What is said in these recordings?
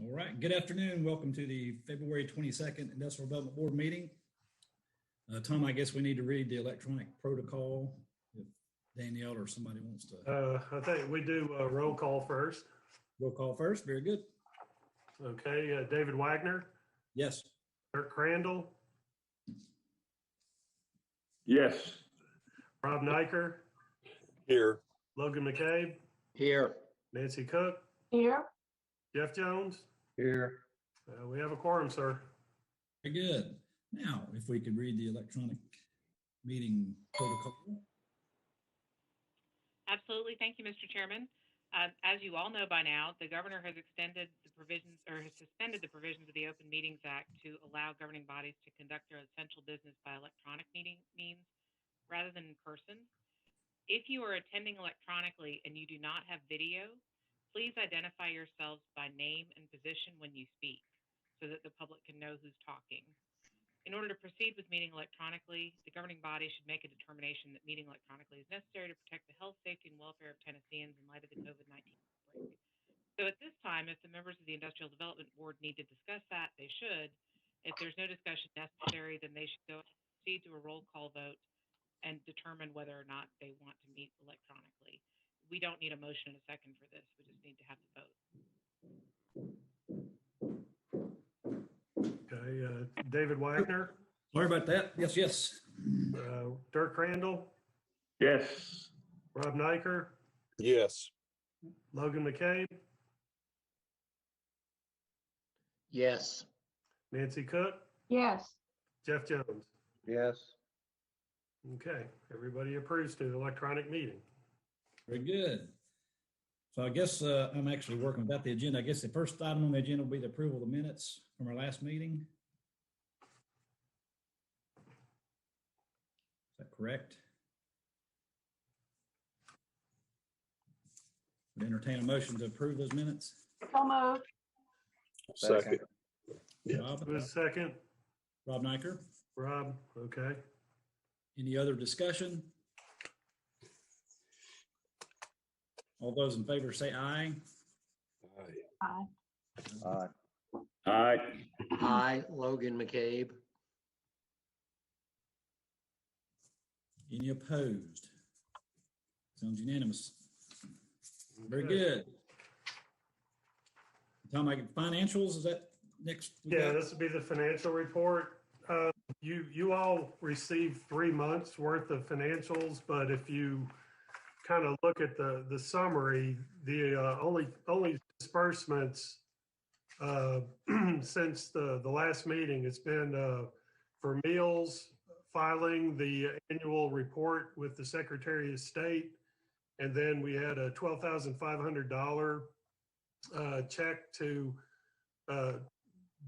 All right, good afternoon. Welcome to the February 22nd Industrial Development Board meeting. Tom, I guess we need to read the electronic protocol if Danielle or somebody wants to. I think we do a roll call first. Roll call first. Very good. Okay, David Wagner, Yes. Dirk Crandall, Yes. Rob Nyker, Here. Logan McCabe, Here. Nancy Cook, Here. Jeff Jones. Here. We have a quorum, sir. Very good. Now, if we could read the electronic meeting protocol. Absolutely. Thank you, Mr. Chairman. As you all know by now, the governor has extended the provisions or has suspended the provisions of the Open Meetings Act to allow governing bodies to conduct their essential business by electronic means rather than in person. If you are attending electronically and you do not have video, please identify yourselves by name and position when you speak so that the public can know who's talking. In order to proceed with meeting electronically, the governing body should make a determination that meeting electronically is necessary to protect the health, safety, and welfare of Tennesseans in light of the COVID-19 outbreak. So at this time, if the members of the Industrial Development Board need to discuss that, they should. If there's no discussion necessary, then they should proceed to a roll call vote and determine whether or not they want to meet electronically. We don't need a motion and a second for this. We just need to have the vote. Okay, David Wagner, Sorry about that. Yes. Dirk Crandall, Yes. Rob Nyker, Yes. Logan McCabe, Yes. Nancy Cook, Yes. Jeff Jones. Yes. Okay, everybody approves to the electronic meeting. Very good. So I guess I'm actually working without the agenda. I guess the first item on the agenda will be the approval of the minutes from our last meeting. Is that correct? Would entertain a motion to approve those minutes. So moved. Second. Rob, Who is second? Rob Nyker. Rob, okay. Any other discussion? All those in favor say aye. Aye. Aye. Aye. Aye. Aye. Logan McCabe. Any opposed? Sounds unanimous. Very Okay. good. Tom, financials, is that next? Yeah, this would be the financial report. You all received 3 months worth of financials, but if you kind of look at the summary, the only disbursements since the last meeting, it's been for meals, filing the annual report with the Secretary of State, and then we had a $12,500 check to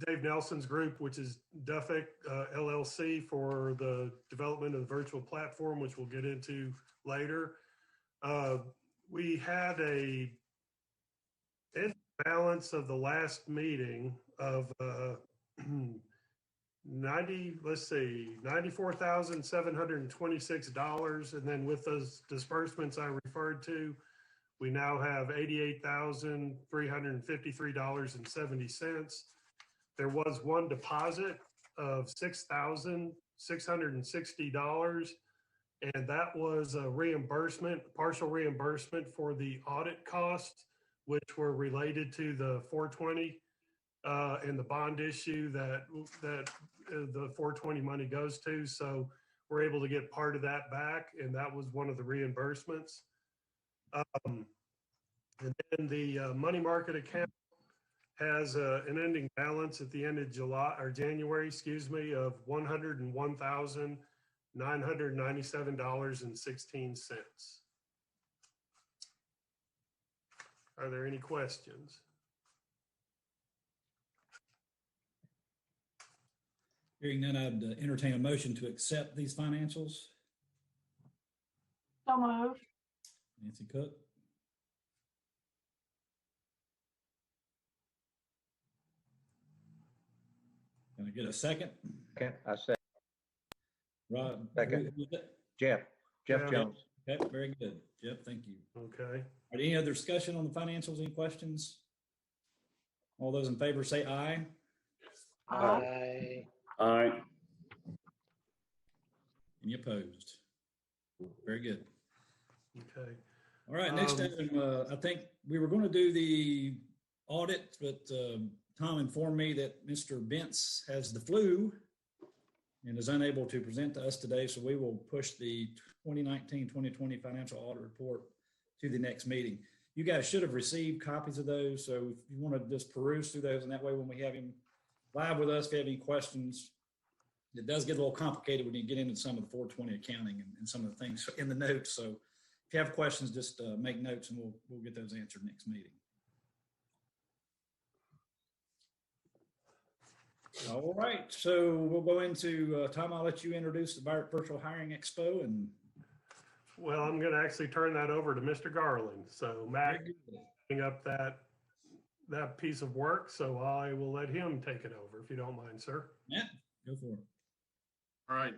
Dave Nelson's group, which is Duffic LLC, for the development of the virtual platform, which we'll get into later. We had a balance of the last meeting of $94,726, and then with those disbursements I referred to, we now have $88,353.70. There was one deposit of $6,660, and that was a reimbursement, partial reimbursement for the audit costs, which were related to the 420 and the bond issue that the 420 money goes to. So we're able to get part of that back, and that was one of the reimbursements. And then the money market account has an ending balance at the end of January, of $101,997.16. Are there any questions? Hearing none, I'd entertain a motion to accept these financials. So moved. Nancy Cook. Can I get a second? Okay, I say Rob. Second. who was it? Jeff Yeah. Jones. Okay, very good. Jeff, thank you. Okay. Are there any other discussion on the financials? Any questions? All those in favor say aye. Aye. Aye. Any opposed? Very good. Okay. All right, next item, I think we were going to do the audit, but Tom informed me that Mr. Bentz has the flu and is unable to present to us today, so we will push the 2019-2020 financial audit report to the next meeting. You guys should have received copies of those, so if you want to just peruse through those, and that way when we have him live with us, if you have any questions, it does get a little complicated when you get into some of the 420 accounting and some of the things in the notes. So if you have questions, just make notes and we'll get those answered next meeting. All right, so we'll go into, Tom, I'll let you introduce the Virtual Hiring Expo. And Well, I'm going to actually turn that over to Mr. Garland. So Matt, picking up that piece of work, so I will let him take it over if you don't mind, sir. Matt, go for it. All right.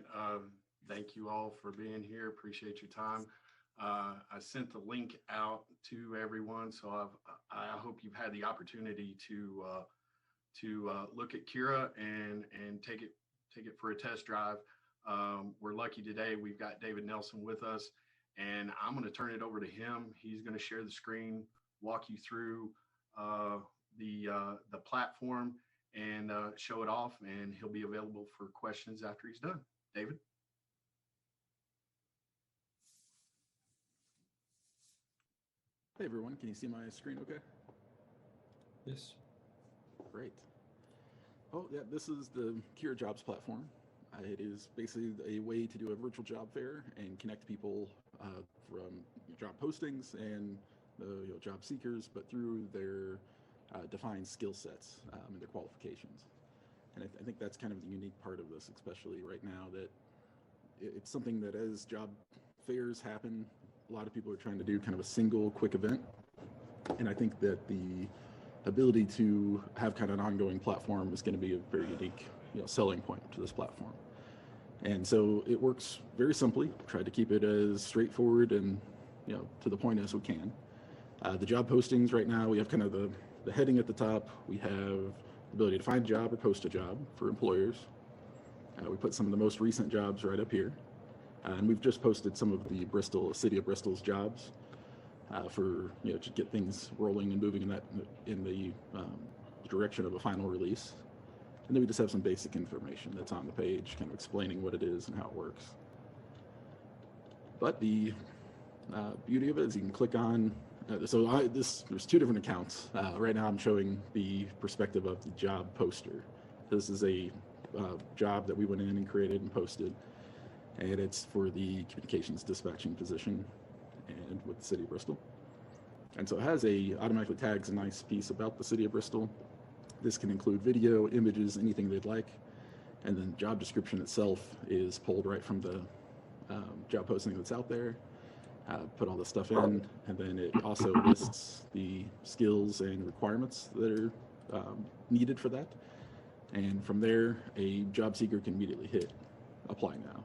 Thank you all for being here. Appreciate your time. I sent the link out to everyone, so I hope you've had the opportunity to look at Kira and take it for a test drive. We're lucky today. We've got David Nelson with us, and I'm going to turn it over to him. He's going to share the screen, walk you through the platform, and show it off, and he'll be available for questions after he's done. David? Hey everyone, can you see my screen okay? Yes. Great. Oh yeah, this is the Kira Jobs platform. It is basically a way to do a virtual job fair and connect people from job postings and job seekers, but through their defined skill sets and their qualifications. And I think that's kind of the unique part of this, especially right now, that it's something that as job fairs happen, a lot of people are trying to do kind of a single quick event. And I think that the ability to have kind of an ongoing platform is going to be a very unique selling point to this platform. And so it works very simply. Tried to keep it as straightforward and to the point as we can. The job postings right now, we have kind of the heading at the top. We have the ability to find a job or post a job for employers. We put some of the most recent jobs right up here. And we've just posted some of the city of Bristol's jobs for to get things rolling and moving in the direction of a final release. And then we just have some basic information that's on the page, kind of explaining what it is and how it works. But the beauty of it is you can click on. There's two different accounts. Right now I'm showing the perspective of the job poster. This is a job that we went in and created and posted, and it's for the communications dispatching position and with the city of Bristol. And so it automatically tags a nice piece about the city of Bristol. This can include video, images, anything they'd like. And then the job description itself is pulled right from the job posting that's out there. Put all this stuff in, and then it also lists the skills and requirements that are needed for that. And from there, a job seeker can immediately hit apply now.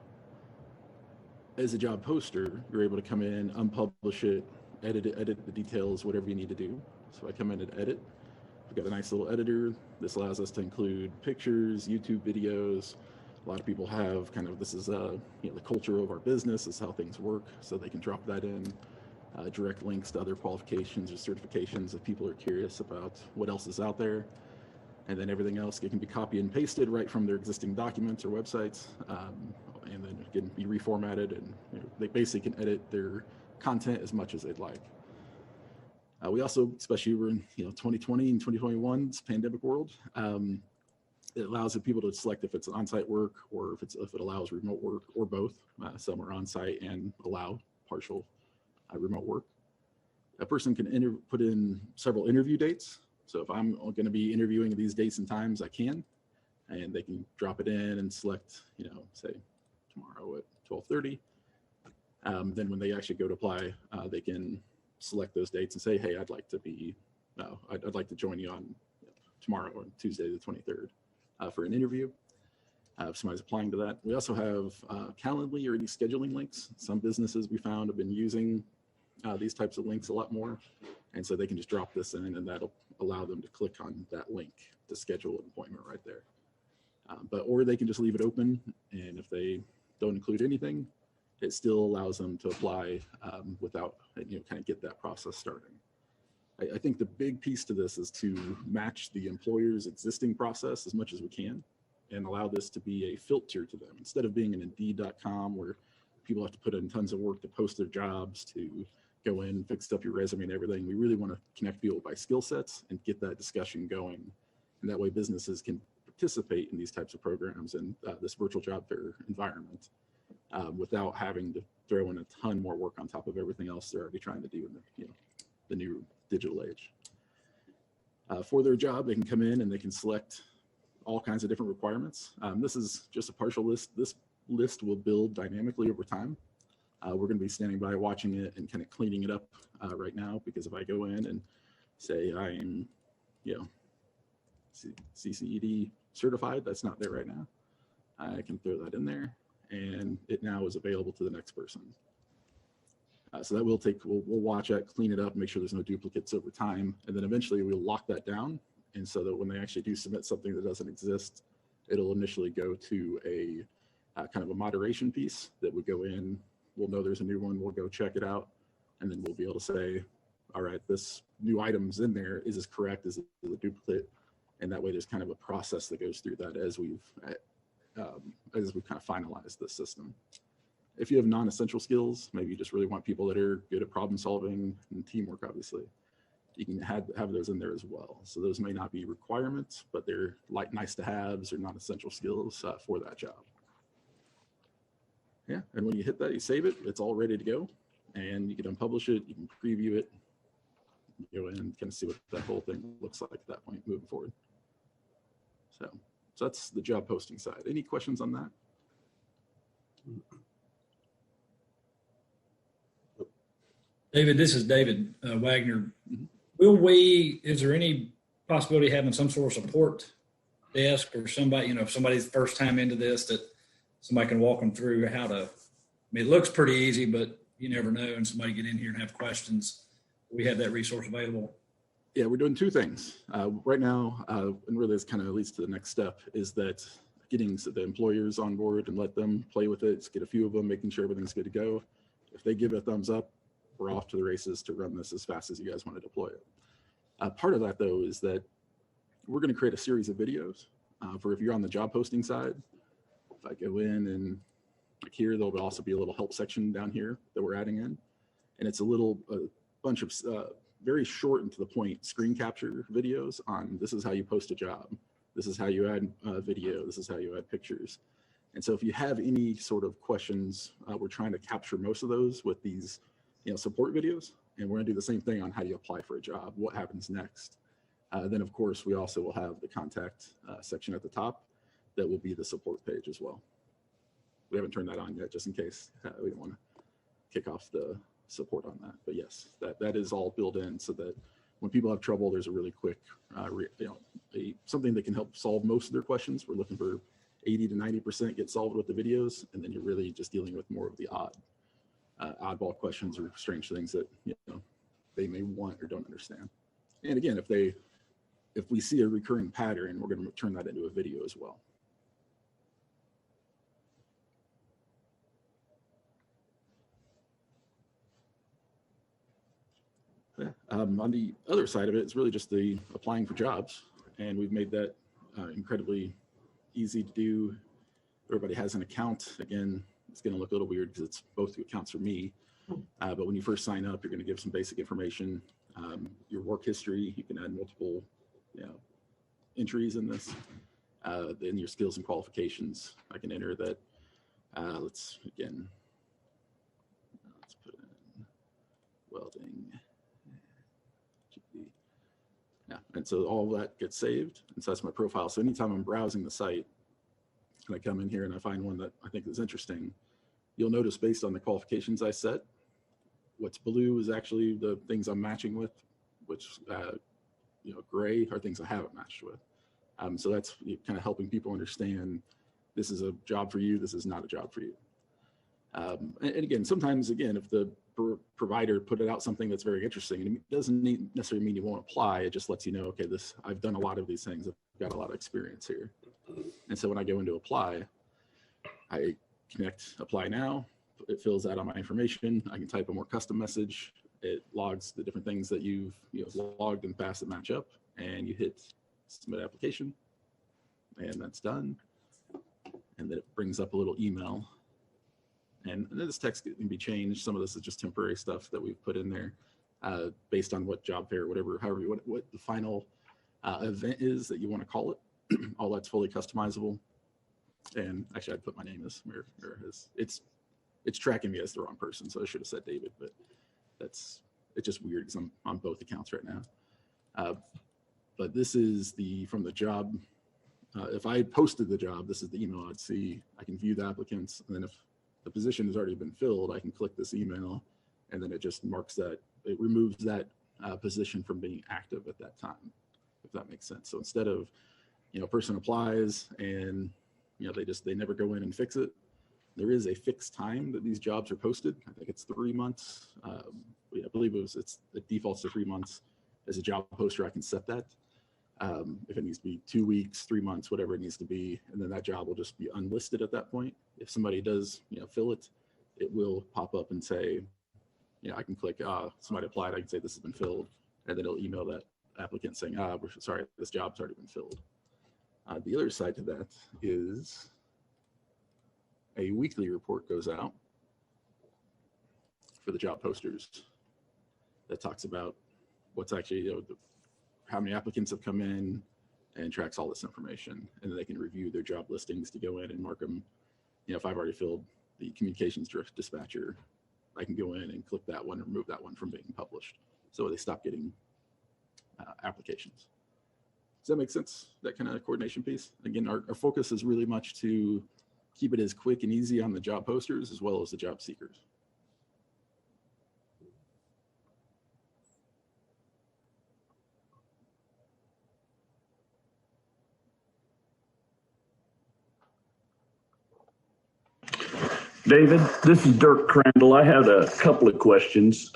As a job poster, you're able to come in, unpublish it, edit the details, whatever you need to do. So I come in and edit. We've got a nice little editor. This allows us to include pictures, YouTube videos. A lot of people have this is the culture of our business, this is how things work, so they can drop that in, direct links to other qualifications or certifications if people are curious about what else is out there. And then everything else, it can be copied and pasted right from their existing documents or websites, and then it can be reformatted, and they basically can edit their content as much as they'd like. We also, especially we're in 2020 and 2021, it's pandemic world. It allows the people to select if it's on-site work or if it allows remote work or both. Some are on-site and allow partial remote work. A person can put in several interview dates. So if I'm going to be interviewing these dates and times, I can, and they can drop it in and select, say tomorrow at 12:30. Then when they actually go to apply, they can select those dates and say, hey, I'd like to join you on tomorrow or Tuesday the 23rd for an interview. If somebody's applying to that. We also have Calendly or any scheduling links. Some businesses we found have been using these types of links a lot more. And so they can just drop this in, and that'll allow them to click on that link to schedule an appointment right there. Or they can just leave it open, and if they don't include anything, it still allows them to apply without, kind of get that process starting. I think the big piece to this is to match the employer's existing process as much as we can and allow this to be a filter to them. Instead of being an Indeed.com where people have to put in tons of work to post their jobs, to go in, fix up your resume and everything, we really want to connect people by skill sets and get that discussion going. And that way businesses can participate in these types of programs and this virtual job fair environment without having to throw in a ton more work on top of everything else they're already trying to do in the new digital age. For their job, they can come in and they can select all kinds of different requirements. This is just a partial list. This list will build dynamically over time. We're going to be standing by watching it and kind of cleaning it up right now, because if I go in and say I'm, CCED certified, that's not there right now. I can throw that in there, and it now is available to the next person. So that will take, we'll watch it, clean it up, make sure there's no duplicates over time. And then eventually we'll lock that down. And so that when they actually do submit something that doesn't exist, it'll initially go to a kind of a moderation piece that would go in. We'll know there's a new one, we'll go check it out. And then we'll be able to say, all right, this new item's in there. Is this correct? Is it a duplicate? And that way there's kind of a process that goes through that as we've kind of finalized the system. If you have non-essential skills, maybe you just really want people that are good at problem solving and teamwork, obviously, you can have those in there as well. So those may not be requirements, but they're like nice to haves or non-essential skills for that job. Yeah, and when you hit that, you save it, it's all ready to go, and you can unpublish it, you can preview it, go in and kind of see what that whole thing looks like at that point moving forward. So that's the job posting side. Any questions on that? David, this is David Wagner. Mhm. Is there any possibility of having some sort of support desk or somebody, if somebody's first time into this, that somebody can walk them through how to, it looks pretty easy, but you never know, and somebody get in here and have questions. We have that resource available. Yeah, we're doing two things right now, and really this kind of leads to the next step, is that getting the employers on board and let them play with it, get a few of them, making sure everything's good to go. If they give it a thumbs up, we're off to the races to run this as fast as you guys want to deploy it. Part of that, though, is that we're going to create a series of videos for if you're on the job posting side. If I go in and like here, there'll also be a little help section down here that we're adding in. And it's a bunch of very short and to the point screen capture videos on this is how you post a job. This is how you add video. This is how you add pictures. And so if you have any sort of questions, we're trying to capture most of those with these support videos, and we're gonna do the same thing on how do you apply for a job, what happens next. Then of course, we also will have the contact section at the top that will be the support page as well. We haven't turned that on yet, just in case we don't wanna kick off the support on that. But yes, that is all built in so that when people have trouble, there's a really quick, something that can help solve most of their questions. We're looking for 80 to 90% get solved with the videos, and then you're really just dealing with more of the oddball questions or strange things that they may want or don't understand. And again, if we see a recurring pattern, we're going to turn that into a video as well. Yeah. On the other side of it, it's really just the applying for jobs, and we've made that incredibly easy to do. Everybody has an account. Again, it's going to look a little weird because it's both accounts for me. But when you first sign up, you're going to give some basic information, your work history. You can add multiple entries in this. Then your skills and qualifications. I can enter that. Let's put in welding. Yeah, and so all that gets saved. And so that's my profile. So anytime I'm browsing the site and I come in here and I find one that I think is interesting, you'll notice based on the qualifications I set, what's blue is actually the things I'm matching with, which gray are things I haven't matched with. So that's kind of helping people understand this is a job for you, this is not a job for you. And again, sometimes, if the provider put out something that's very interesting, and it doesn't necessarily mean you won't apply. It just lets you know, okay, I've done a lot of these things. I've got a lot of experience here. And so when I go into apply, I connect apply now. It fills out all my information. I can type a more custom message. It logs the different things that you've logged in the past that match up, and you hit submit application, and that's done. And then it brings up a little email. And this text can be changed. Some of this is just temporary stuff that we've put in there based on what job fair, however, what the final event is that you want to call it. All that's fully customizable. And actually, I'd put my name as it's tracking me as the wrong person, so I should have said David, but it's just weird because I'm on both accounts right now. But this is from the job. If I had posted the job, this is the email I'd see. I can view the applicants, and then if the position has already been filled, I can click this email, and then it just marks that, it removes that position from being active at that time, if that makes sense. So instead of, a person applies and, they never go in and fix it. There is a fixed time that these jobs are posted. I think it's 3 months. I believe it defaults to 3 months. As a job poster, I can set that. If it needs to be 2 weeks, 3 months, whatever it needs to be, and then that job will just be unlisted at that point. If somebody does, fill it, it will pop up and say, I can click, somebody applied, I can say this has been filled, and then it'll email that applicant saying, we're sorry, this job's already been filled. The other side to that is a weekly report goes out for the job posters that talks about what's actually, how many applicants have come in, and tracks all this information. And then they can review their job listings to go in and mark them. If I've already filled the communications dispatcher, I can go in and click that one and remove that one from being published. So they stop getting applications. Does that make sense? That kind of coordination piece? Again, our focus is really much to keep it as quick and easy on the job posters as well as the job seekers. David, this is Dirk Crandall. I had a couple of questions.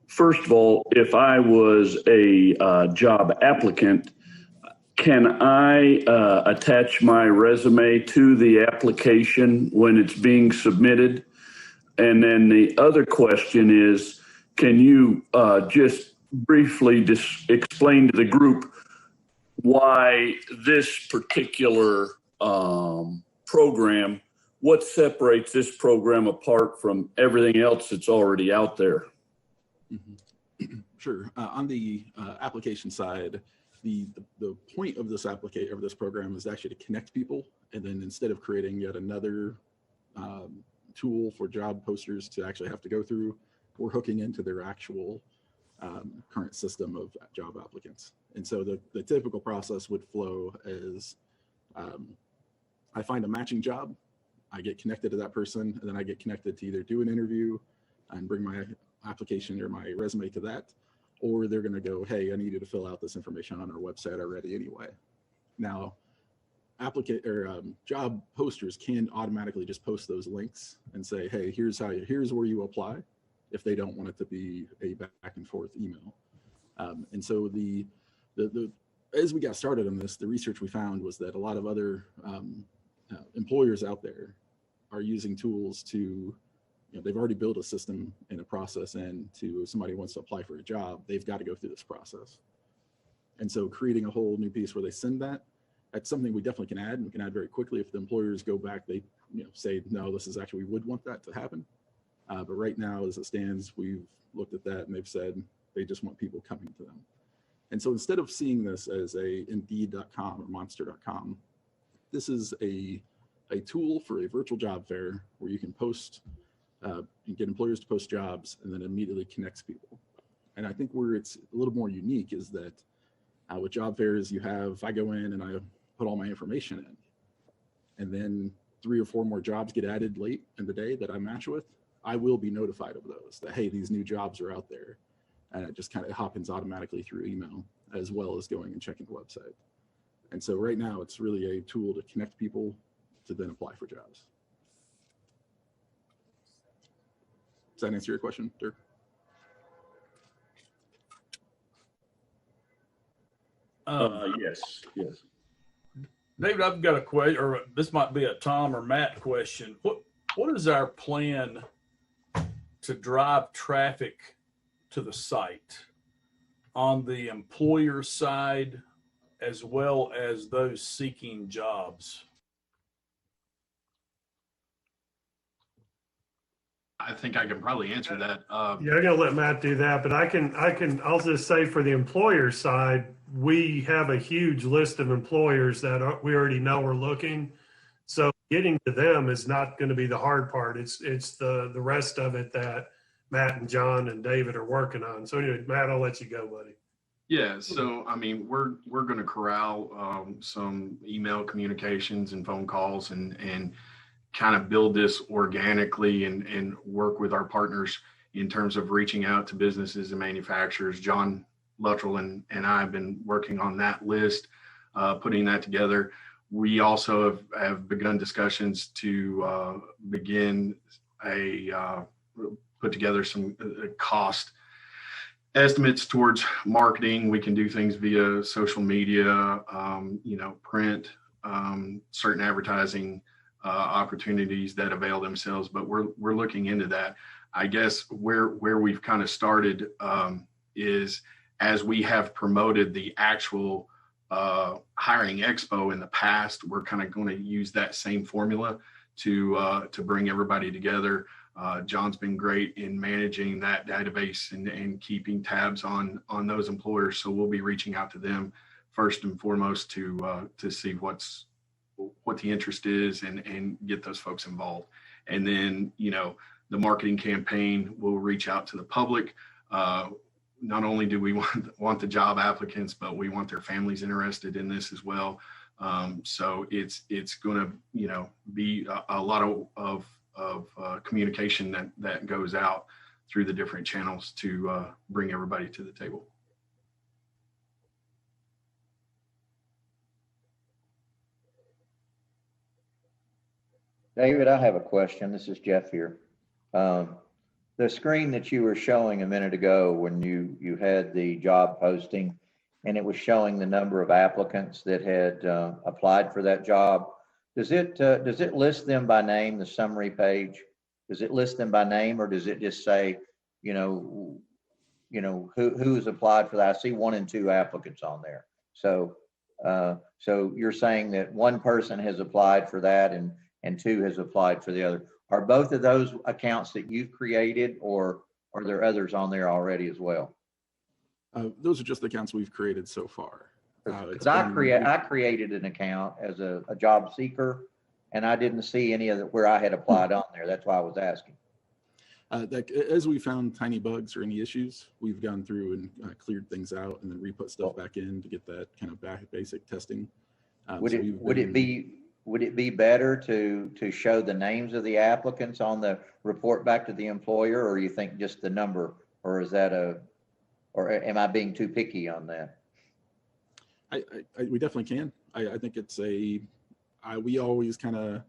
First of all, if I was a job applicant, can I attach my resume to the application when it's being submitted? And then the other question is, can you just briefly explain to the group why this particular program, what separates this program apart from everything else that's already out there? Mm-hmm. Sure. On the application side, the point of this program is actually to connect people, and then instead of creating yet another tool for job posters to actually have to go through, we're hooking into their actual current system of job applicants. And so the typical process would flow as I find a matching job, I get connected to that person, and then I get connected to either do an interview and bring my application or my resume to that, or they're going to go, hey, I need you to fill out this information on our website already anyway. Now, job posters can automatically just post those links and say, hey, here's where you apply, if they don't want it to be a back and forth email. And so as we got started on this, the research we found was that a lot of other employers out there are using tools to, they've already built a system and a process, and if somebody wants to apply for a job, they've got to go through this process. And so creating a whole new piece where they send that's something we definitely can add, and we can add very quickly. If the employers go back, they say, no, this is actually, we would want that to happen. But right now, as it stands, we've looked at that and they've said they just want people coming to them. And so instead of seeing this as a Indeed.com or Monster.com, this is a tool for a virtual job fair where you can post, you get employers to post jobs and then immediately connects people. And I think where it's a little more unique is that with job fairs, I go in and I put all my information in, and then 3 or 4 more jobs get added late in the day that I match with, I will be notified of those, that, hey, these new jobs are out there. And it just kind of happens automatically through email, as well as going and checking the website. And so right now it's really a tool to connect people to then apply for jobs. Does that answer your question, Dirk? Yes, yes. David, I've got a question, or this might be a Tom or Matt question. What is our plan to drive traffic to the site on the employer side as well as those seeking jobs? I think I can probably answer that. Yeah, I'm gonna let Matt do that, but I'll just say for the employer side, we have a huge list of employers that we already know are looking. So getting to them is not going to be the hard part. It's the rest of it that Matt and John and David are working on. So anyway, Matt, I'll let you go, buddy. Yeah, so I mean, we're going to corral some email communications and phone calls and kind of build this organically and work with our partners in terms of reaching out to businesses and manufacturers. John Luttrell and I have been working on that list, putting that together. We also have begun discussions to begin put together some cost estimates towards marketing. We can do things via social media, print, certain advertising opportunities that avail themselves, but we're looking into that. I guess where we've kind of started is as we have promoted the actual hiring expo in the past, we're kind of going to use that same formula to bring everybody together. John's been great in managing that database and keeping tabs on those employers. So we'll be reaching out to them first and foremost to see what the interest is and get those folks involved. And then, the marketing campaign will reach out to the public. Not only do we want the job applicants, but we want their families interested in this as well. So it's going to, be a lot of communication that goes out through the different channels to bring everybody to the table. David, I have a question. This is Jeff here. The screen that you were showing a minute ago when you had the job posting and it was showing the number of applicants that had applied for that job, does it list them by name, the summary page? Does it list them by name, or does it just say, who has applied for that? I see 1 and 2 applicants on there. So you're saying that one person has applied for that and 2 has applied for the other. Are both of those accounts that you've created, or are there others on there already as well? Those are just the accounts we've created so far. Because I created an account as a job seeker, and I didn't see any of it where I had applied on there. That's why I was asking. As we found tiny bugs or any issues, we've gone through and cleared things out and then re-put stuff back in to get that kind of basic testing. Would it be better to show the names of the applicants on the report back to the employer, or you think just the number, or is that or am I being too picky on that? We definitely can. I think it's we always kind of.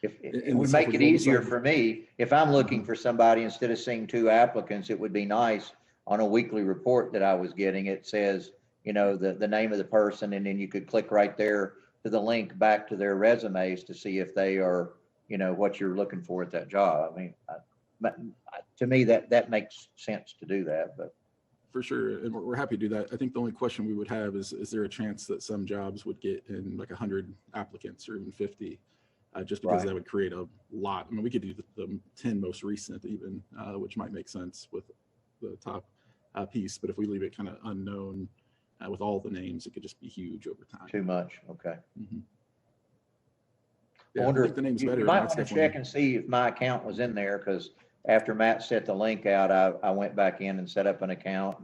It would make it easier for me if I'm looking for somebody, instead of seeing 2 applicants. It would be nice on a weekly report that I was getting. It says, the name of the person, and then you could click right there to the link back to their resumes to see if they are, what you're looking for at that job. I mean, to me, that makes sense to do that, but. For sure, and we're happy to do that. I think the only question we would have is there a chance that some jobs would get in like 100 applicants or even 50, just because that would create a lot. I mean, we could do the 10 most recent even, which might make sense with the top piece, but if we leave it kind of unknown with all the names, it could just be huge over time. Too much, okay. Mm-hmm. I wonder if the name's better. You might want to check and see if my account was in there, because after Matt set the link out, I went back in and set up an account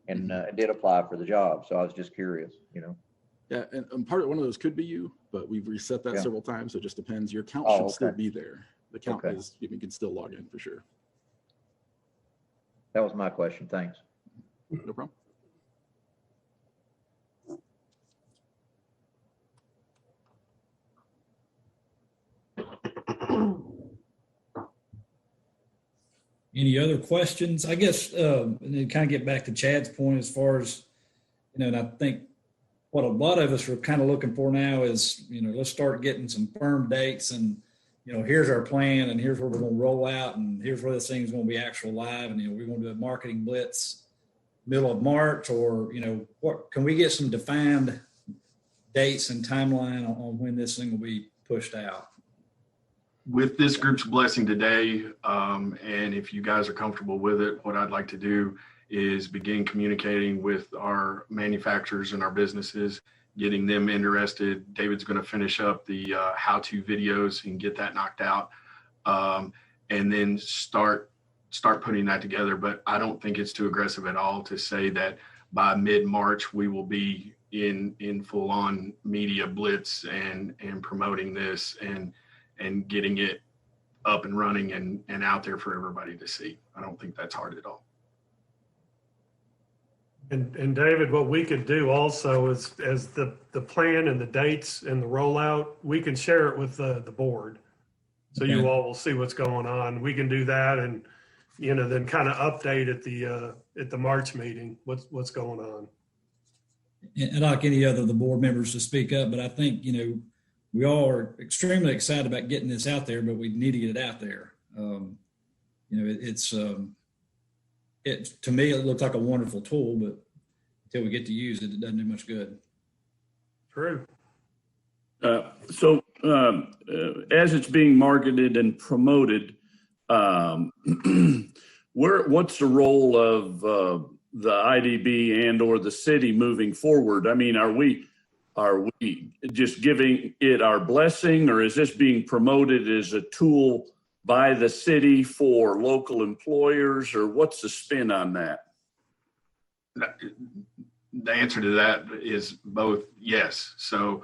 and did apply for the job. So I was just curious, Yeah, and one of those could be you, but we've reset that several times. So it just depends. Your account should still be there. The account is, you can still log in for sure. That was my question. Thanks. No problem. Any other questions? I guess, and then kind of get back to Chad's point as far as, and I think what a lot of us are kind of looking for now is, let's start getting some firm dates and, here's our plan and here's where we're going to roll out and here's where this thing's going to be actual live. And, we're going to do a marketing blitz middle of March, or, what can we get some defined dates and timeline on when this thing will be pushed out? With this group's blessing today, and if you guys are comfortable with it, what I'd like to do is begin communicating with our manufacturers and our businesses, getting them interested. David's going to finish up the how-to videos and get that knocked out, and then start putting that together. But I don't think it's too aggressive at all to say that by mid-March we will be in full-on media blitz and promoting this and getting it up and running and out there for everybody to see. I don't think that's hard at all. And David, what we could do also is, as the plan and the dates and the rollout, we can share it with the board. So Okay. you all will see what's going on. We can do that and, then kind of update at the March meeting, what's going on. And like any other of the board members to speak up, but I think, we all are extremely excited about getting this out there, but we need to get it out there. To me, it looks like a wonderful tool, but until we get to use it, it doesn't do much good. True. So as it's being marketed and promoted, what's the role of the IDB and or the city moving forward? I mean, are we just giving it our blessing, or is this being promoted as a tool by the city for local employers, or what's the spin on that? The answer to that is both yes. So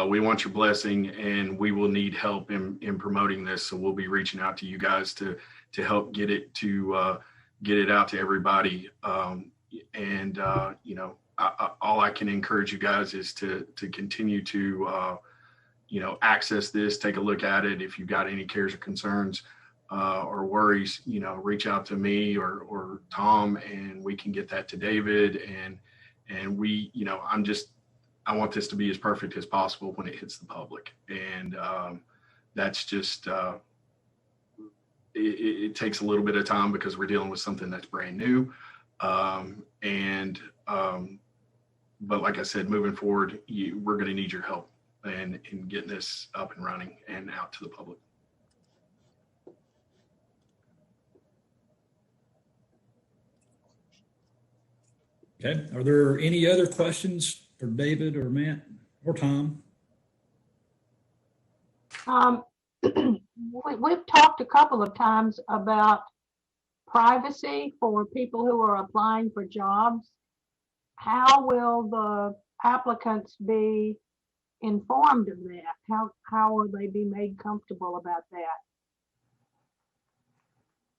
we want your blessing, and we will need help in promoting this. So we'll be reaching out to you guys to help get it out to everybody. All I can encourage you guys is to continue to access this, take a look at it. If you've got any cares or concerns or worries, reach out to me or Tom, and we can get that to David. And we, I want this to be as perfect as possible when it hits the public. And that's just, it takes a little bit of time because we're dealing with something that's brand new. But like I said, moving forward, we're going to need your help in getting this up and running and out to the public. Okay. Are there any other questions for David or Matt or Tom? We've talked a couple of times about privacy for people who are applying for jobs. How will the applicants be informed of that? How will they be made comfortable about that?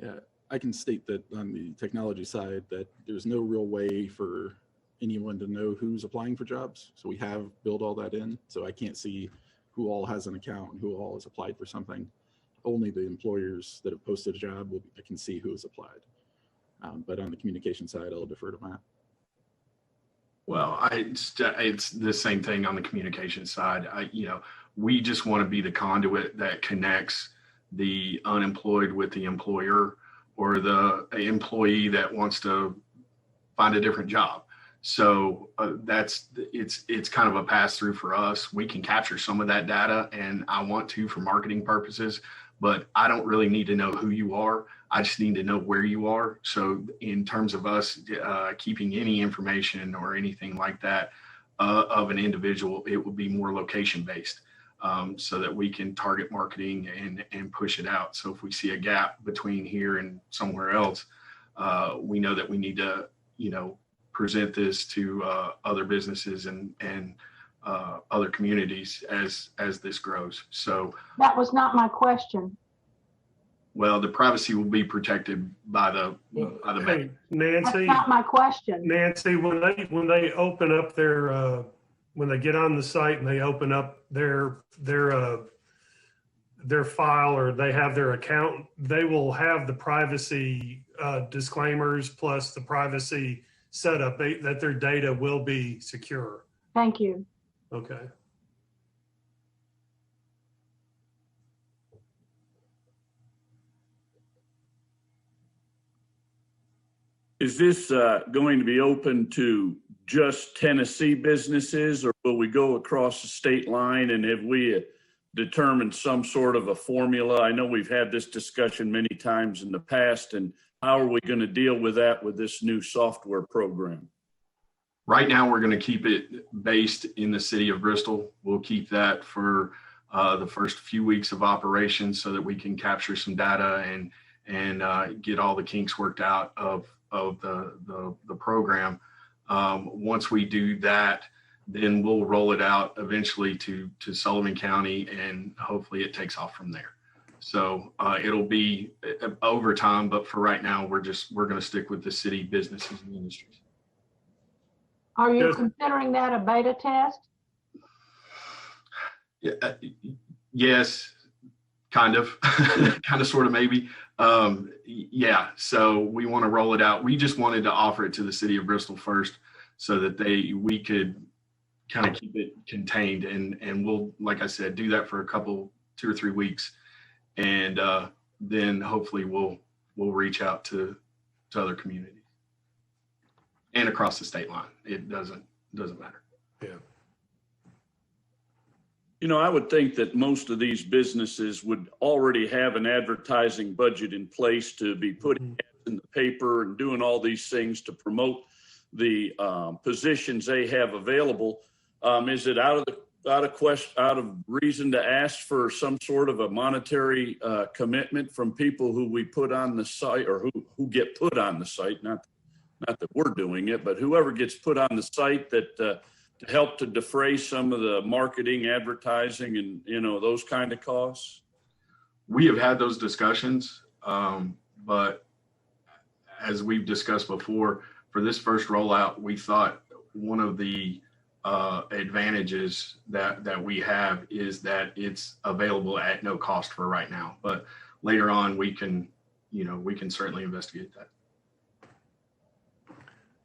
Yeah, I can state that on the technology side that there's no real way for anyone to know who's applying for jobs. So we have built all that in. So I can't see who all has an account and who all has applied for something. Only the employers that have posted a job I can see who has applied. But on the communication side, I'll defer to Matt. Well, it's the same thing on the communication side. We just want to be the conduit that connects the unemployed with the employer, or the employee that wants to find a different job. So it's kind of a pass through for us. We can capture some of that data, and I want to for marketing purposes, but I don't really need to know who you are. I just need to know where you are. So in terms of us keeping any information or anything like that of an individual, it will be more location based, so that we can target marketing and push it out. So if we see a gap between here and somewhere else, we know that we need to, present this to other businesses and other communities as this grows. So That was not my question. Well, the privacy will be protected by the Hey, That's Nancy, not my question. Nancy, when they open up their when they get on the site and they open up their their file or they have their account, they will have the privacy disclaimers plus the privacy setup that their data will be secure. Thank you. Okay. Is this going to be open to just Tennessee businesses, or will we go across the state line? And have we determined some sort of a formula? I know we've had this discussion many times in the past, and how are we going to deal with that with this new software program? Right now, we're going to keep it based in the city of Bristol. We'll keep that for the first few weeks of operation so that we can capture some data and get all the kinks worked out of the program. Once we do that, then we'll roll it out eventually to Sullivan County, and hopefully it takes off from there. So it'll be over time, but for right now, we're going to stick with the city businesses and industries. Are you considering that a beta test? Yeah, yes, kind of, kind of, sort of, maybe. Yeah, so we want to roll it out. We just wanted to offer it to the city of Bristol first so that we could kind of keep it contained, and we'll, like I said, do that for 2 or 3 weeks, and then hopefully we'll reach out to other communities and across the state line. It doesn't matter. Yeah. You know, I would think that most of these businesses would already have an advertising budget in place to be putting ads in the paper and doing all these things to promote the positions they have available. Is it out of reason to ask for some sort of a monetary commitment from people who we put on the site, or who get put on the site? Not that we're doing it, but whoever gets put on the site that to help to defray some of the marketing, advertising, and those kind of costs? We have had those discussions, but as we've discussed before, for this first rollout, we thought one of the advantages that we have is that it's available at no cost for right now. But later on, we can certainly investigate that.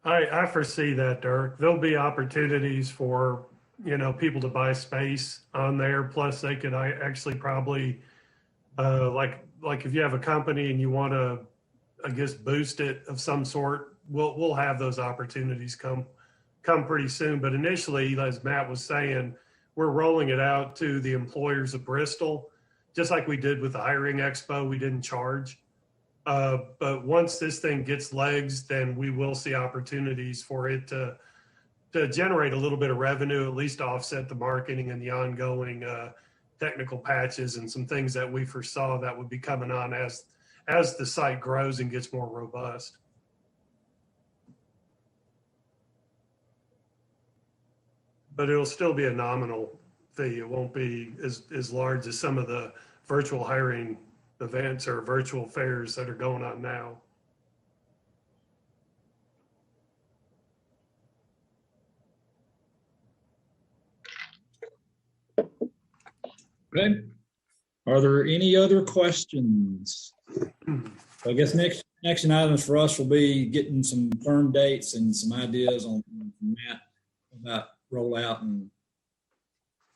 I foresee that, Dirk. There'll be opportunities for, people to buy space on there. Plus they could actually probably, like if you have a company and you want to, I guess, boost it of some sort, we'll have those opportunities come pretty soon. But initially, as Matt was saying, we're rolling it out to the employers of Bristol, just like we did with the hiring expo. We didn't charge. But once this thing gets legs, then we will see opportunities for it to generate a little bit of revenue, at least to offset the marketing and the ongoing technical patches and some things that we foresaw that would be coming on as the site grows and gets more robust. But it'll still be a nominal fee. It won't be as large as some of the virtual hiring events or virtual fairs that are going on now. Okay. Are there any other questions? I guess next action items for us will be getting some firm dates and some ideas on Matt about rollout and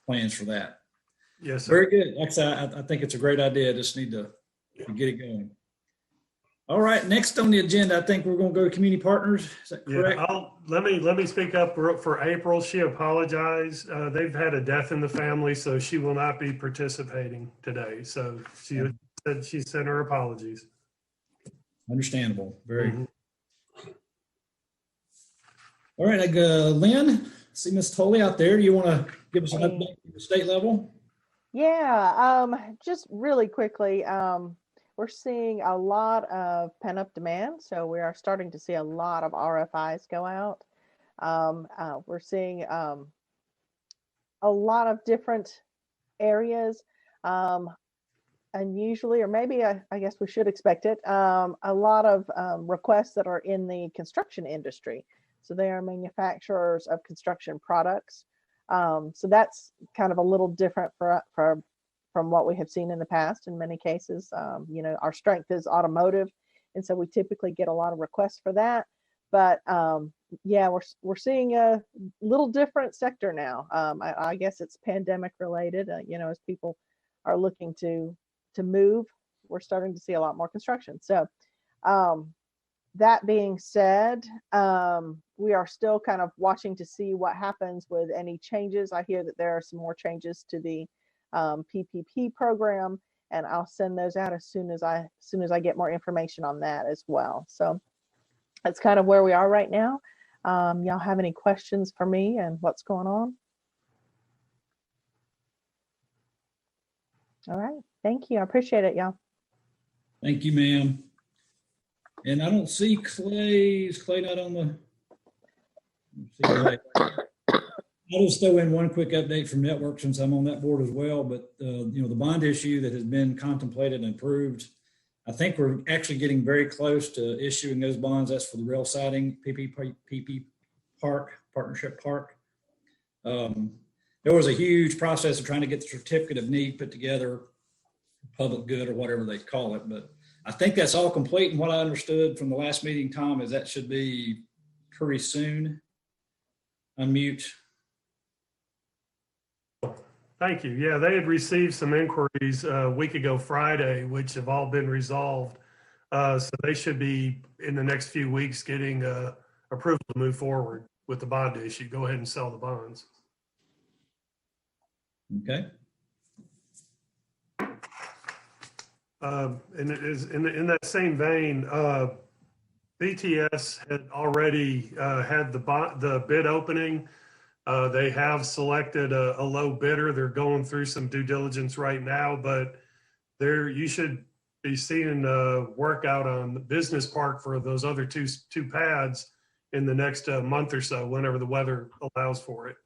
plans for that. Yes, sir. Very good. Like I said, I think it's a great idea. Just need to get it going. All right. Next on the agenda, I think we're going to go to community partners. Is that correct? Yeah, let me speak up for April. She apologized. They've had a death in the family, so she will not be participating today. So she sent her apologies. Understandable. Very. All right. Lynn, see Ms. Tolley out there. Do you want to give us an update at the state level? Yeah, just really quickly, we're seeing a lot of pent-up demand. So we are starting to see a lot of RFIs go out. We're seeing a lot of different areas, unusually, or maybe I guess we should expect it, a lot of requests that are in the construction industry. So they are manufacturers of construction products. So that's kind of a little different for from what we have seen in the past in many cases. You know, our strength is automotive, and so we typically get a lot of requests for that. But yeah, we're seeing a little different sector now. I guess it's pandemic related. You know, as people are looking to move, we're starting to see a lot more construction. So that being said, we are still kind of watching to see what happens with any changes. I hear that there are some more changes to the PPP program, and I'll send those out as soon as I get more information on that as well. So that's kind of where we are right now. Y'all have any questions for me and what's going on? All right, thank you. I appreciate it, y'all. Thank you, ma'am. And I don't see Clay. Is Clay not on the? I'll just throw in one quick update from Network since I'm on that board as well. But you know, the bond issue that has been contemplated and approved, I think we're actually getting very close to issuing those bonds. That's for the rail siding, PP Park, Partnership Park. There was a huge process of trying to get the certificate of need put together, public good or whatever they call it. But I think that's all complete. And what I understood from the last meeting, Tom, is that should be pretty soon. Unmute. Thank you. Yeah, they had received some inquiries a week ago Friday, which have all been resolved. So they should be in the next few weeks getting approval to move forward with the bond issue. Go ahead and sell the bonds. Okay. And it is in that same vein, BTS had already had the bid opening. They have selected a low bidder. They're going through some due diligence right now, but you should be seeing work out on the business park for those other two pads in the next month or so, whenever the weather allows for it.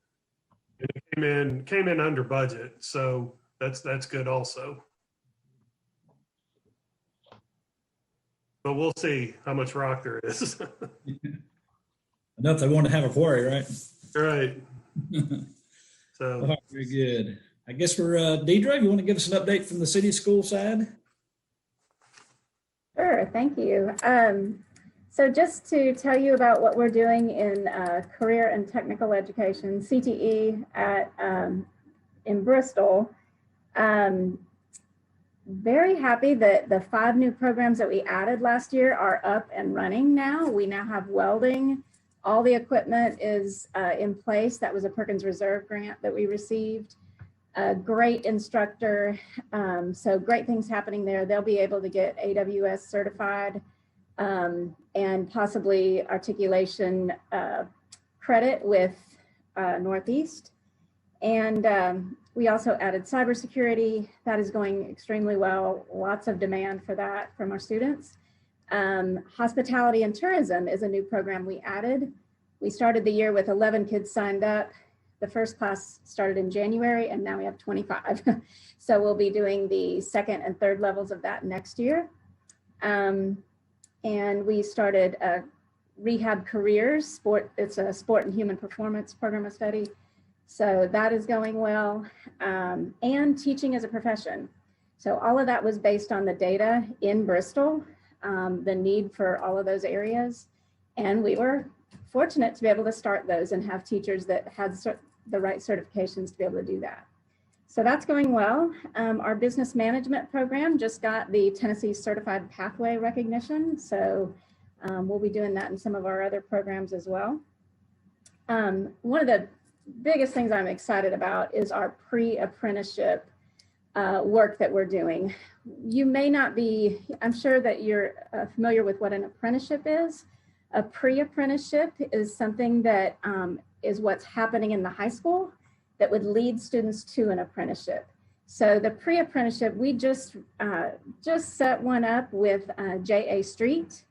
And it came in under budget, so that's good also. But we'll see how much rock there is. Enough they want to have a quarry, right? Right. So Oh, very good. I guess we're Deidre, you want to give us an update from the city school side? Sure, thank you. So just to tell you about what we're doing in career and technical education, CTE in Bristol. Very happy that the 5 new programs that we added last year are up and running now. We now have welding. All the equipment is in place. That was a Perkins Reserve grant that we received. A great instructor. So great things happening there. They'll be able to get AWS certified and possibly articulation credit with Northeast. And we also added cybersecurity. That is going extremely well. Lots of demand for that from our students. Hospitality and tourism is a new program we added. We started the year with 11 kids signed up. The first class started in January, and now we have 25. So we'll be doing the 2nd and 3rd levels of that next year. And we started Rehab Careers, it's a sport and human performance program of study. So that is going well, and teaching as a profession. So all of that was based on the data in Bristol, the need for all of those areas. And we were fortunate to be able to start those and have teachers that had the right certifications to be able to do that. So that's going well. Our business management program just got the Tennessee Certified Pathway recognition. So we'll be doing that in some of our other programs as well. One of the biggest things I'm excited about is our pre-apprenticeship work that we're doing. You may not be, I'm sure that you're familiar with what an apprenticeship is. A pre-apprenticeship is something that is what's happening in the high school that would lead students to an apprenticeship. So the pre-apprenticeship, we just set one up with J.A. Street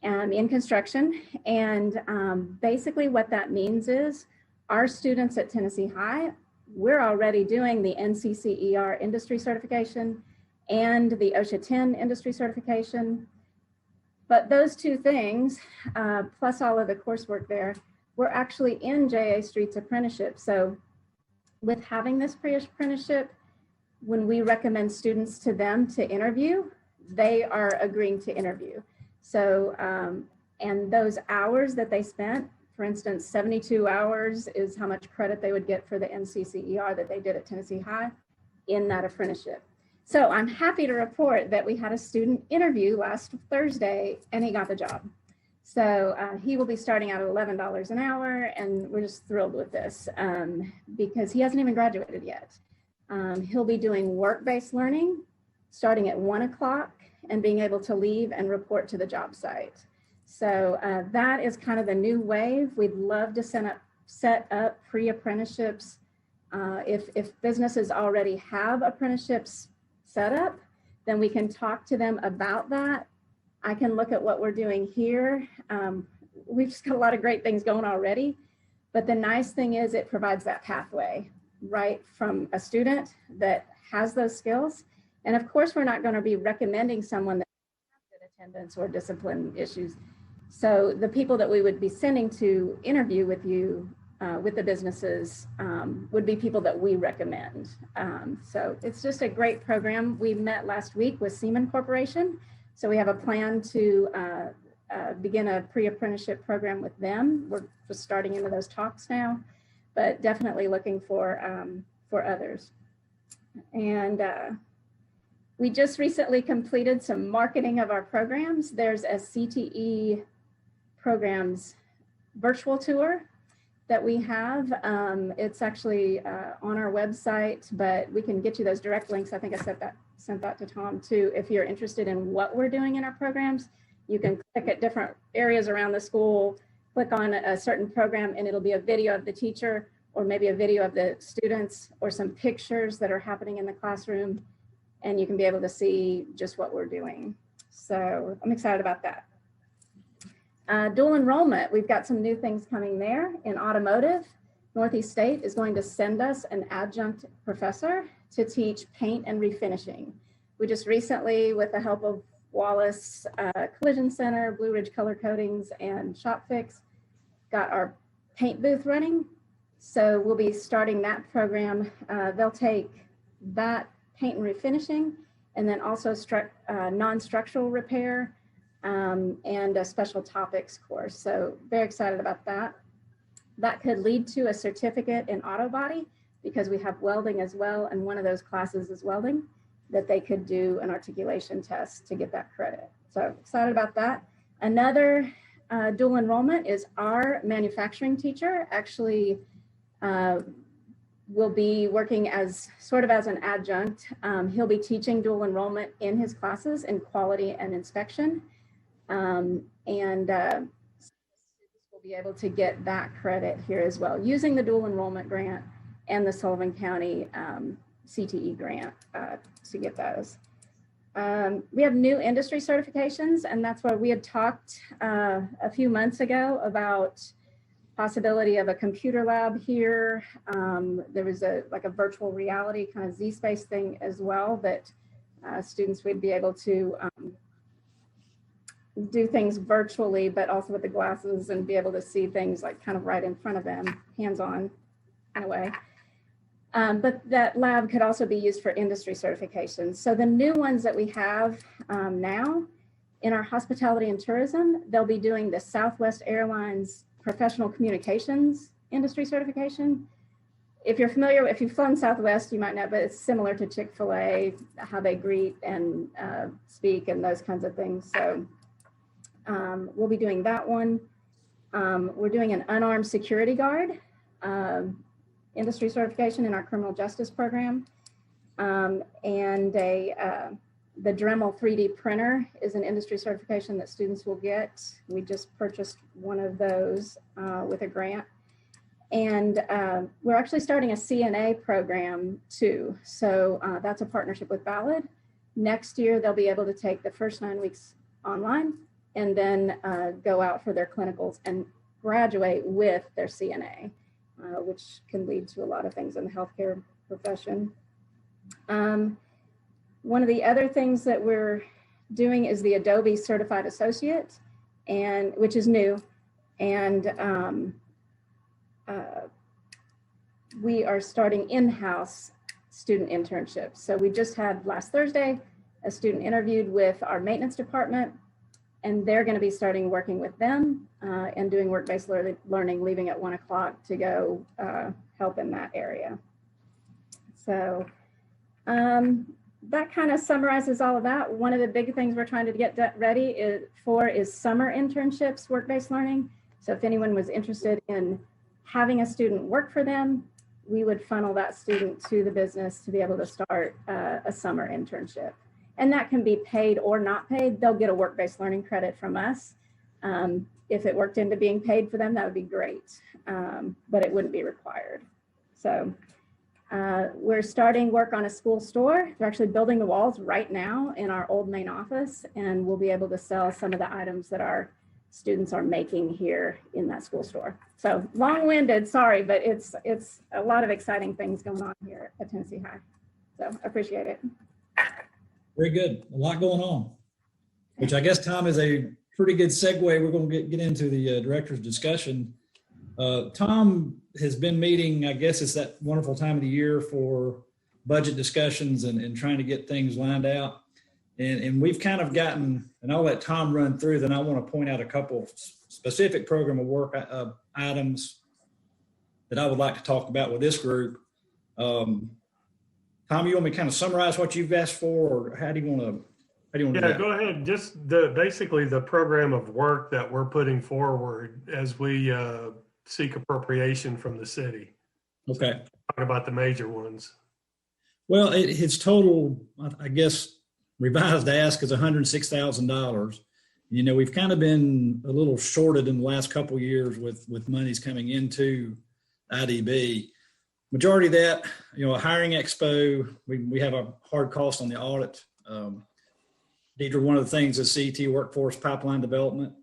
in construction. And basically what that means is our students at Tennessee High, we're already doing the NCCER industry certification and the OSHA 10 industry certification. But those two things, plus all of the coursework there, we're actually in J.A. Street's apprenticeship. So with having this pre-apprenticeship, when we recommend students to them to interview, they are agreeing to interview. So, and those hours that they spent, for instance, 72 hours is how much credit they would get for the NCCER that they did at Tennessee High in that apprenticeship. So I'm happy to report that we had a student interview last Thursday and he got the job. So he will be starting out at $11 an hour, and we're just thrilled with this because he hasn't even graduated yet. He'll be doing work-based learning starting at 1 o'clock and being able to leave and report to the job site. So that is kind of the new wave. We'd love to set up pre-apprenticeships. If businesses already have apprenticeships set up, then we can talk to them about that. I can look at what we're doing here. We've just got a lot of great things going already, but the nice thing is it provides that pathway right from a student that has those skills. And of course, we're not going to be recommending someone that has good attendance or discipline issues. So the people that we would be sending to interview with you, with the businesses, would be people that we recommend. So it's just a great program. We met last week with Seaman Corporation. So we have a plan to begin a pre-apprenticeship program with them. We're just starting into those talks now, but definitely looking for others. And we just recently completed some marketing of our programs. There's a CTE programs virtual tour that we have. It's actually on our website, but we can get you those direct links. I think I sent that to Tom too. If you're interested in what we're doing in our programs, you can click at different areas around the school, click on a certain program, and it'll be a video of the teacher or maybe a video of the students or some pictures that are happening in the classroom. And you can be able to see just what we're doing. So I'm excited about that. Dual enrollment, we've got some new things coming there. In automotive, Northeast State is going to send us an adjunct professor to teach paint and refinishing. We just recently, with the help of Wallace Collision Center, Blue Ridge Color Coatings, and Shop Fix, got our paint booth running. So we'll be starting that program. They'll take that paint and refinishing, and then also non-structural repair, and a special topics course. So very excited about that. That could lead to a certificate in auto body because we have welding as well, and one of those classes is welding, that they could do an articulation test to get that credit. So excited about that. Another dual enrollment is our manufacturing teacher actually will be working as sort of as an adjunct. He'll be teaching dual enrollment in his classes in quality and inspection. Students will be able to get that credit here as well, using the dual enrollment grant and the Sullivan County CTE grant to get those. We have new industry certifications, and that's where we had talked a few months ago about possibility of a computer lab here. There was a virtual reality kind of Z-Space thing as well that students would be able to do things virtually, but also with the glasses and be able to see things like kind of right in front of them, hands-on kind of way. But that lab could also be used for industry certifications. So the new ones that we have now in our hospitality and tourism, they'll be doing the Southwest Airlines Professional Communications Industry Certification. If you're familiar, if you've flown Southwest, you might know, but it's similar to Chick-fil-A, how they greet and speak and those kinds of things. So we'll be doing that one. We're doing an unarmed security guard industry certification in our criminal justice program. And the Dremel 3D printer is an industry certification that students will get. We just purchased one of those with a grant. And we're actually starting a CNA program too. So that's a partnership with Ballad. Next year, they'll be able to take the first 9 weeks online and then go out for their clinicals and graduate with their CNA, which can lead to a lot of things in the healthcare profession. One of the other things that we're doing is the Adobe Certified Associate, and which is new. And we are starting in-house student internships. So we just had last Thursday, a student interviewed with our maintenance department, and they're going to be starting working with them and doing work-based learning, leaving at 1 o'clock to go help in that area. So that kind of summarizes all of that. One of the big things we're trying to get ready is summer internships, work-based learning. So if anyone was interested in having a student work for them, we would funnel that student to the business to be able to start a summer internship. And that can be paid or not paid. They'll get a work-based learning credit from us. If it worked into being paid for them, that would be great, but it wouldn't be required. So we're starting work on a school store. They're actually building the walls right now in our old main office, and we'll be able to sell some of the items that our students are making here in that school store. So long-winded, sorry, but it's a lot of exciting things going on here at Tennessee High. So I appreciate it. Very good. A lot going on, which I guess, Tom, is a pretty good segue. We're going to get into the director's discussion. Tom has been meeting, I guess it's that wonderful time of the year for budget discussions and trying to get things lined out. And we've kind of gotten, and I'll let Tom run through, then I want to point out a couple of specific program of work items that I would like to talk about with this group. Tom, you want me to kind of summarize what you've asked for, or how do you want to do that? Go ahead. Just basically the program of work that we're putting forward as we seek appropriation from the city. Okay. Talk about the major ones. Well, his total, I guess, revised ask is $106,000. You know, we've kind of been a little shorted in the last couple of years with monies coming into IDB. Majority of that, you know, a hiring expo, we have a hard cost on the audit. Deidre, one of the things is CET workforce pipeline development.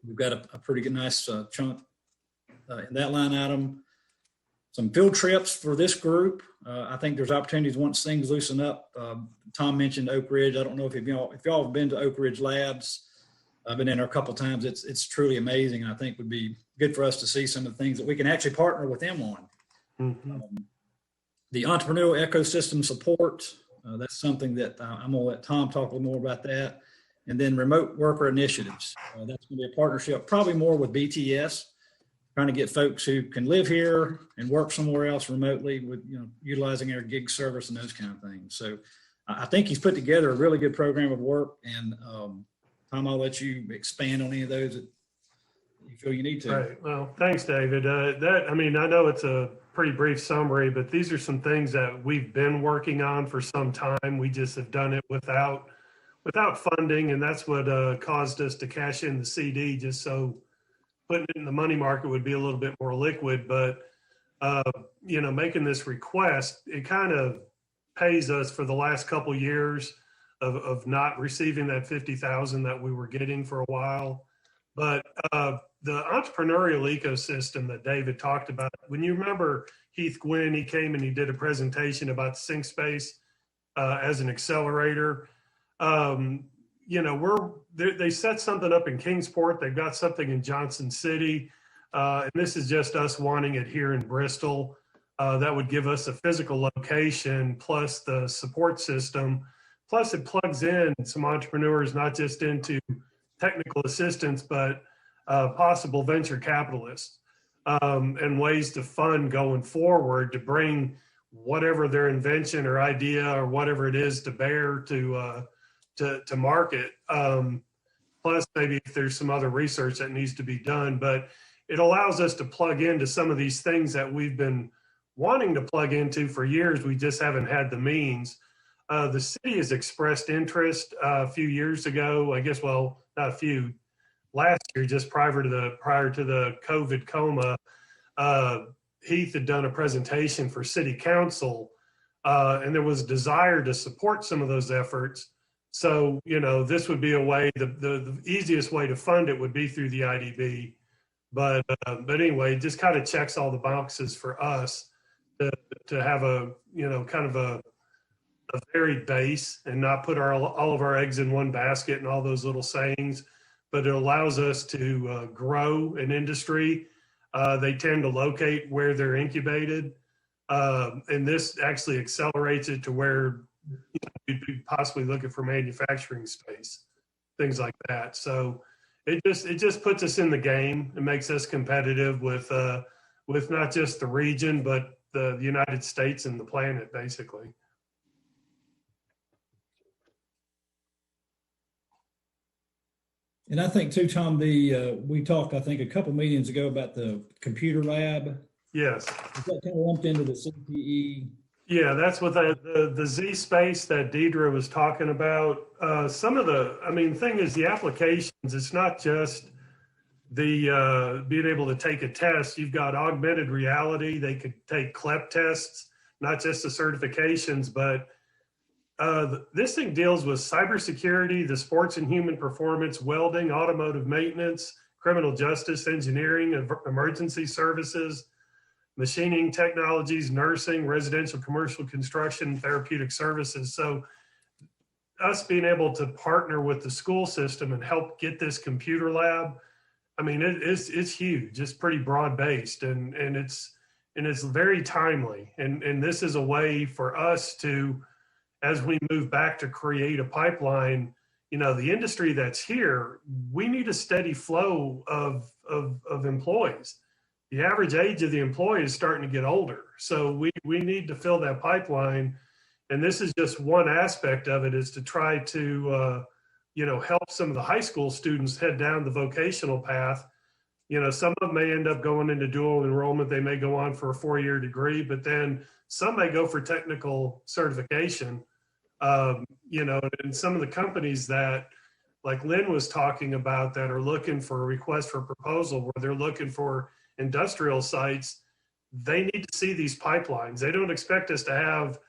We've got a pretty good, nice chunk in that line item. Some field trips for this group. I think there's opportunities once things loosen up. Tom mentioned Oak Ridge. I don't know if y'all have been to Oak Ridge Labs. I've been in there a couple of times. It's truly amazing, and I think would be good for us to see some of the things that we can actually partner with them on. Mm-hmm. The entrepreneurial ecosystem support, that's something that I'm going to let Tom talk a little more about that. And then remote worker initiatives. That's going to be a partnership, probably more with BTS, trying to get folks who can live here and work somewhere else remotely with, you know, utilizing our gig service and those kind of things. So I think he's put together a really good program of work. And Tom, I'll let you expand on any of those that you feel you need to. Right. Well, thanks, David. I know it's a pretty brief summary, but these are some things that we've been working on for some time. We just have done it without funding, and that's what caused us to cash in the CD, just so putting it in the money market would be a little bit more liquid. But you know, making this request, it kind of pays us for the last couple years of not receiving that $50,000 that we were getting for a while. But the entrepreneurial ecosystem that David talked about, when you remember Heath Gwynn, he came and he did a presentation about Sync Space as an accelerator. You know, they set something up in Kingsport. They've got something in Johnson City. And this is just us wanting it here in Bristol. That would give us a physical location plus the support system. Plus it plugs in some entrepreneurs, not just into technical assistance, but possible venture capitalists and ways to fund going forward to bring whatever their invention or idea or whatever it is to bear to market. Plus maybe if there's some other research that needs to be done, but it allows us to plug into some of these things that we've been wanting to plug into for years. We just haven't had the means. The city has expressed interest a few years ago, I guess, well, not a few, last year, just prior to the COVID coma. Heath had done a presentation for city council, and there was a desire to support some of those efforts. So, you know, this would be a way, the easiest way to fund it would be through the IDB. But anyway, it just kind of checks all the boxes for us to have a, you know, kind of a varied base and not put all of our eggs in one basket and all those little sayings, but it allows us to grow an industry. They tend to locate where they're incubated. And this actually accelerates it to where we'd be possibly looking for manufacturing space, things like that. So it just puts us in the game. It makes us competitive with not just the region, but the United States and the planet, basically. And I think too, Tom, we talked, I think, a couple meetings ago about the computer lab. Yes. Is that kind of lumped into the CPE? Yeah, that's what the Z space that Deidre was talking about. Some of thing is the applications, it's not just the being able to take a test. You've got augmented reality. They could take CLEP tests, not just the certifications, but this thing deals with cybersecurity, the sports and human performance, welding, automotive maintenance, criminal justice, engineering, emergency services, machining technologies, nursing, residential, commercial construction, therapeutic services. So us being able to partner with the school system and help get this computer lab, I mean, it's huge. It's pretty broad based, and it's very timely. And this is a way for us to, as we move back to create a pipeline, the industry that's here, we need a steady flow of employees. The average age of the employee is starting to get older. So we need to fill that pipeline. And this is just one aspect of it, is to try to, help some of the high school students head down the vocational path. Some of them may end up going into dual enrollment. They may go on for a 4-year degree, but then some may go for technical certification. And some of the companies that, like Lynn was talking about, that are looking for a request for proposal, where they're looking for industrial sites, they need to see these pipelines. They don't expect us to have,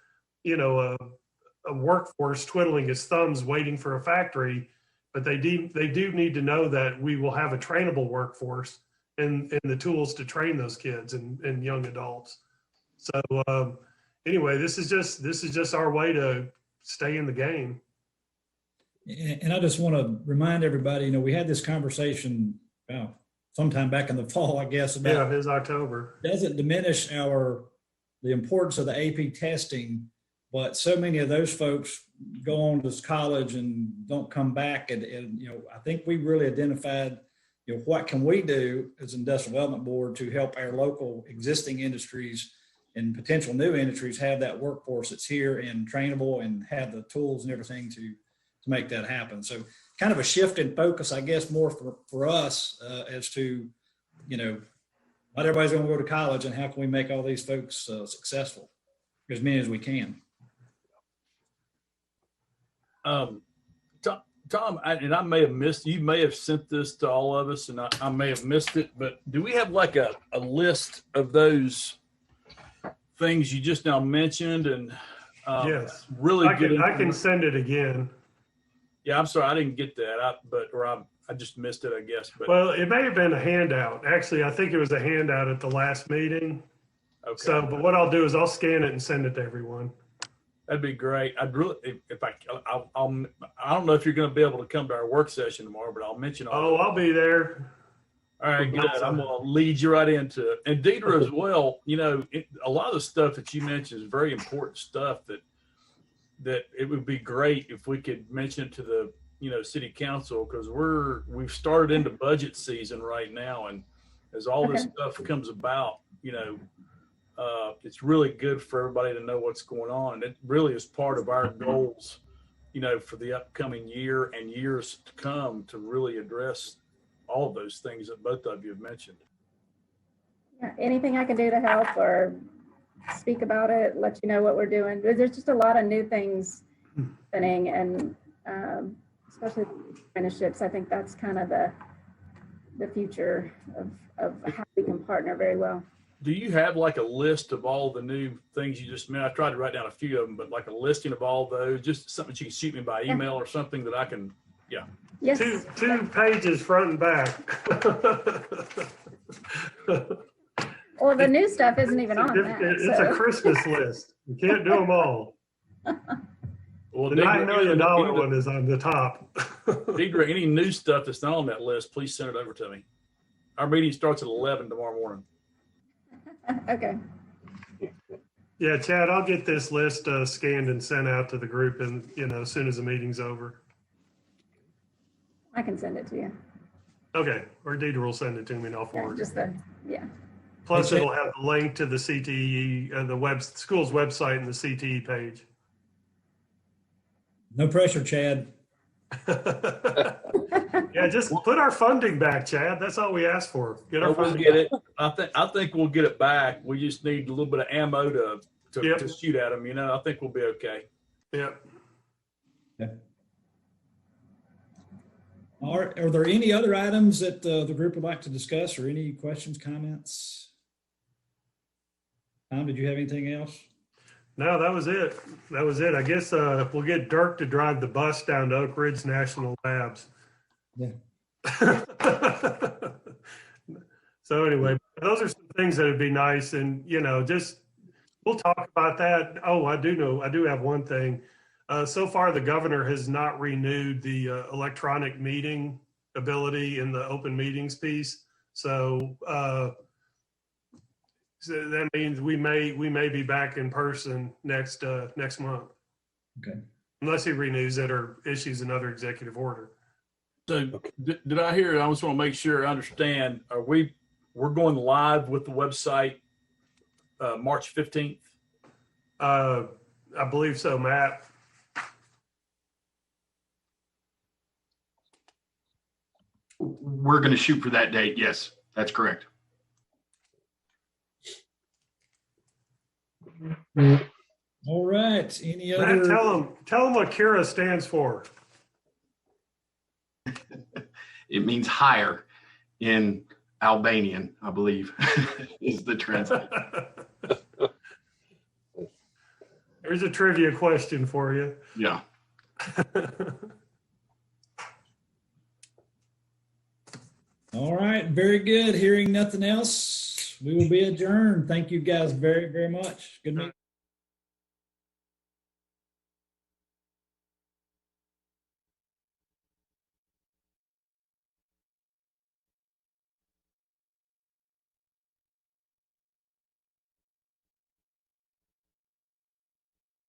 a workforce twiddling its thumbs waiting for a factory, but they do need to know that we will have a trainable workforce and the tools to train those kids and young adults. So anyway, this is just our way to stay in the game. And I just want to remind everybody, we had this conversation sometime back in the fall, I guess, about his October. Doesn't diminish the importance of the AP testing, but so many of those folks go on to college and don't come back. And I think we really identified, what can we do as Industrial Development Board to help our local existing industries and potential new industries have that workforce that's here and trainable and have the tools and everything to make that happen. So kind of a shift in focus, I guess, more for us as to, not everybody's going to go to college, and how can we make all these folks successful, as many as we can. Tom, I may have missed, you may have sent this to all of us, and I may have missed it, but do we have like a list of those things you just now mentioned? And yes, really I can send it again. Yeah, I'm sorry, I didn't get that. I just missed it, I guess. But well, it may have been a handout. Actually, I think it was a handout at the last meeting. Okay. So, but what I'll do is I'll scan it and send it to everyone. That'd be great. I'd really, I don't know if you're going to be able to come to our work session tomorrow, but I'll mention all. Oh, I'll be there. All right, good. I'm going to lead you right into it. And Deidre as well, a lot of the stuff that you mentioned is very important stuff that it would be great if we could mention it to the, city council, because we've started into budget season right now. And as all this stuff comes about, it's really good for everybody to know what's going on. And it really is part of our goals, for the upcoming year and years to come, to really address all of those things that both of you have mentioned. Yeah, anything I can do to help or speak about it, let you know what we're doing. There's just a lot of new things happening, and especially apprenticeships. I think that's kind of the future of how we can partner very well. Do you have like a list of all the new things you just mentioned? I tried to write down a few of them, but like a listing of all those, just something that you can shoot me by email or something that I can, Yes. Two pages front and back. Well, the new stuff isn't even on that. It's a Christmas list. You can't do them all. Well, the $9 million one is on the top. Deidre, any new stuff that's not on that list, please send it over to me. Our meeting starts at 11 tomorrow morning. Okay. Yeah, Chad, I'll get this list scanned and sent out to the group and, as soon as the meeting's over. I can send it to you. Okay, or Deidre will send it to me and I'll Yeah, forward it. just the, yeah. Plus, Hey, Chad. it'll have the link to the CTE, the school's website and the CTE page. No pressure, Chad. Yeah, just put our funding back, Chad. That's all we ask for. Get our We'll funding get back. it. I think we'll get it back. We just need a little bit of ammo Yep. to shoot at them. I think we'll be okay. Yep. Are there any other items that the group would like to discuss or any questions, comments? Tom, did you have anything else? No, that was it. That was it. I guess we'll get Dirk to drive the bus down to Oak Ridge National Labs. Yeah. So anyway, those are some things that would be nice, and just we'll talk about that. Oh, I do have one thing. So far, the governor has not renewed the electronic meeting ability in the open meetings piece. So that means we may be back in person next month. Okay. Unless he renews it or issues another executive order. So did I hear? I just want to make sure I understand. We're going live with the website March 15th? I believe so, Matt. We're going to shoot for that date. Yes, that's correct. All right. Any Matt, other? tell him what Kira stands for. It means higher in Albanian, I believe, is the translation. Here's a trivia question for you. Yeah. All right. Very good. Hearing nothing else, we will be adjourned. Thank you guys very, very much. Good meeting.